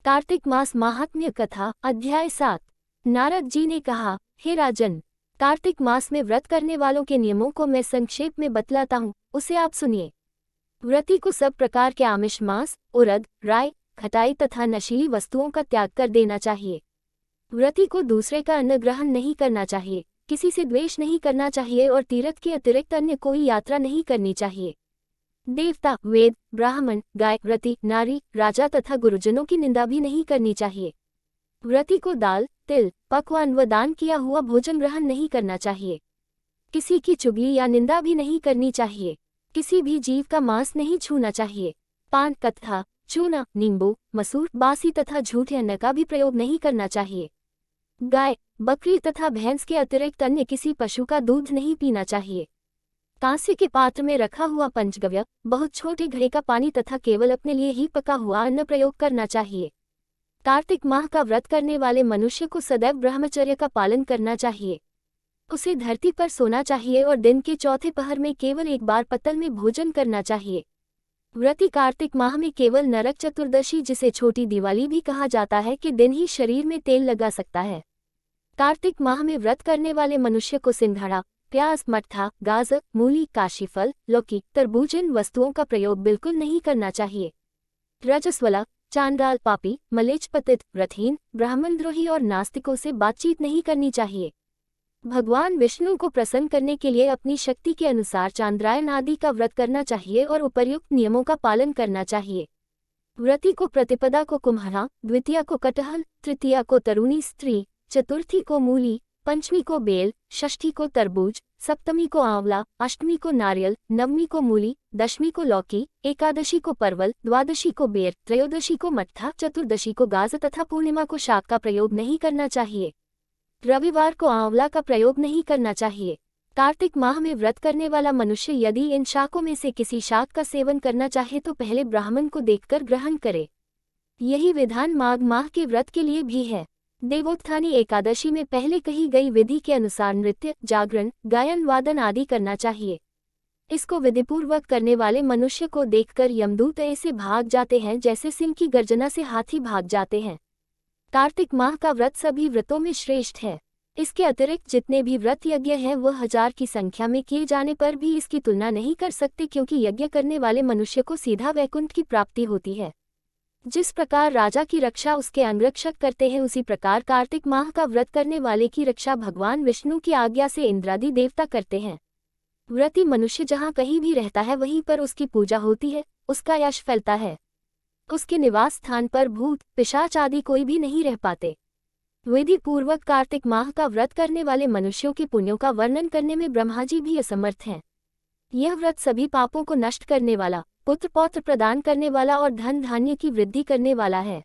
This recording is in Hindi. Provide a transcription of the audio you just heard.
कार्तिक मास महात्म्य कथा अध्याय 7। नारद जी ने कहा, हे राजन, कार्तिक मास में व्रत करने वालों के नियमों को मैं संक्षेप में बतलाता हूँ, उसे आप सुनिए। व्रती को सब प्रकार के आमिष, मांस, उड़द, राई, खटाई तथा नशीली वस्तुओं का त्याग कर देना चाहिए। व्रती को दूसरे का अन्न ग्रहण नहीं करना चाहिए, किसी से द्वेष नहीं करना चाहिए और तीर्थ के अतिरिक्त अन्य कोई यात्रा नहीं करनी चाहिए। देवता, वेद, ब्राह्मण, गाय, व्रती, नारी, राजा तथा गुरुजनों की निंदा भी नहीं करनी चाहिए। व्रती को दाल, तिल, पकवान व दान किया हुआ भोजन ग्रहण नहीं करना चाहिए। किसी की चुगली या निंदा भी नहीं करनी चाहिए। किसी भी जीव का मांस नहीं छूना चाहिए। पान, कत्था, चूना, नींबू, मसूर, बासी तथा झूठे अन्न का भी प्रयोग नहीं करना चाहिए। गाय, बकरी तथा भैंस के अतिरिक्त अन्य किसी पशु का दूध नहीं पीना चाहिए। कांसे के पात्र में रखा हुआ पंचगव्य, बहुत छोटे घड़े का पानी तथा केवल अपने लिए ही पका हुआ अन्न प्रयोग करना चाहिए। कार्तिक माह का व्रत करने वाले मनुष्य को सदैव ब्रह्मचर्य का पालन करना चाहिए। उसे धरती पर सोना चाहिए और दिन के चौथे पहर में केवल एक बार पत्तल में भोजन करना चाहिए। व्रती कार्तिक माह में केवल नरक चतुर्दशी, जिसे छोटी दिवाली भी कहा जाता है, के दिन ही शरीर में तेल लगा सकता है। कार्तिक माह में व्रत करने वाले मनुष्य को सिंघाड़ा, प्याज, मट्ठा, गाजर, मूली, काशीफल, लौकी, तरबूज इन वस्तुओं का प्रयोग बिल्कुल नहीं करना चाहिए। रजस्वला, चांडाल, पापी, मलेच्छ, पतित, व्रतहीन, ब्राह्मणद्रोही और नास्तिकों से बातचीत नहीं करनी चाहिए। भगवान विष्णु को प्रसन्न करने के लिए अपनी शक्ति के अनुसार चांद्रायन आदि का व्रत करना चाहिए और उपर्युक्त नियमों का पालन करना चाहिए। व्रती को प्रतिपदा को कुम्हरा, द्वितीया को कटहल, तृतीया को तरुणी स्त्री, चतुर्थी को मूली, पंचमी को बेल, षष्ठी को तरबूज, सप्तमी को आंवला, अष्टमी को नारियल, नवमी को मूली, दशमी को लौकी, एकादशी को परवल, द्वादशी को बेर, त्रयोदशी को मट्ठा, चतुर्दशी को गाजर तथा पूर्णिमा को शाक का प्रयोग नहीं करना चाहिए। रविवार को आंवला का प्रयोग नहीं करना चाहिए। कार्तिक माह में व्रत करने वाला मनुष्य यदि इन शाकों में से किसी शाक का सेवन करना चाहे तो पहले ब्राह्मण को देखकर ग्रहण करे। यही विधान माघ माह के व्रत के लिए भी है। देवोत्थानी एकादशी में पहले कही गई विधि के अनुसार नृत्य, जागरण, गायन, वादन आदि करना चाहिए। इसको विधिपूर्वक करने वाले मनुष्य को देखकर यमदूत ऐसे भाग जाते हैं जैसे सिंह की गर्जना से हाथी भाग जाते हैं। कार्तिक माह का व्रत सभी व्रतों में श्रेष्ठ है। इसके अतिरिक्त जितने भी व्रत यज्ञ हैं वह 1000 की संख्या में किए जाने पर भी इसकी तुलना नहीं कर सकते, क्योंकि यज्ञ करने वाले मनुष्य को सीधा वैकुंठ की प्राप्ति होती है। जिस प्रकार राजा की रक्षा उसके अंगरक्षक करते हैं, उसी प्रकार कार्तिक माह का व्रत करने वाले की रक्षा भगवान विष्णु की आज्ञा से इंद्रादि देवता करते हैं। व्रती मनुष्य जहाँ कहीं भी रहता है वहीं पर उसकी पूजा होती है, उसका यश फैलता है। उसके निवास स्थान पर भूत, पिशाच आदि कोई भी नहीं रह पाते। विधि पूर्वक कार्तिक माह का व्रत करने वाले मनुष्यों के पुण्यों का वर्णन करने में ब्रह्मा जी भी असमर्थ हैं। यह व्रत सभी पापों को नष्ट करने वाला, पुत्र पौत्र प्रदान करने वाला और धन धान्य की वृद्धि करने वाला है।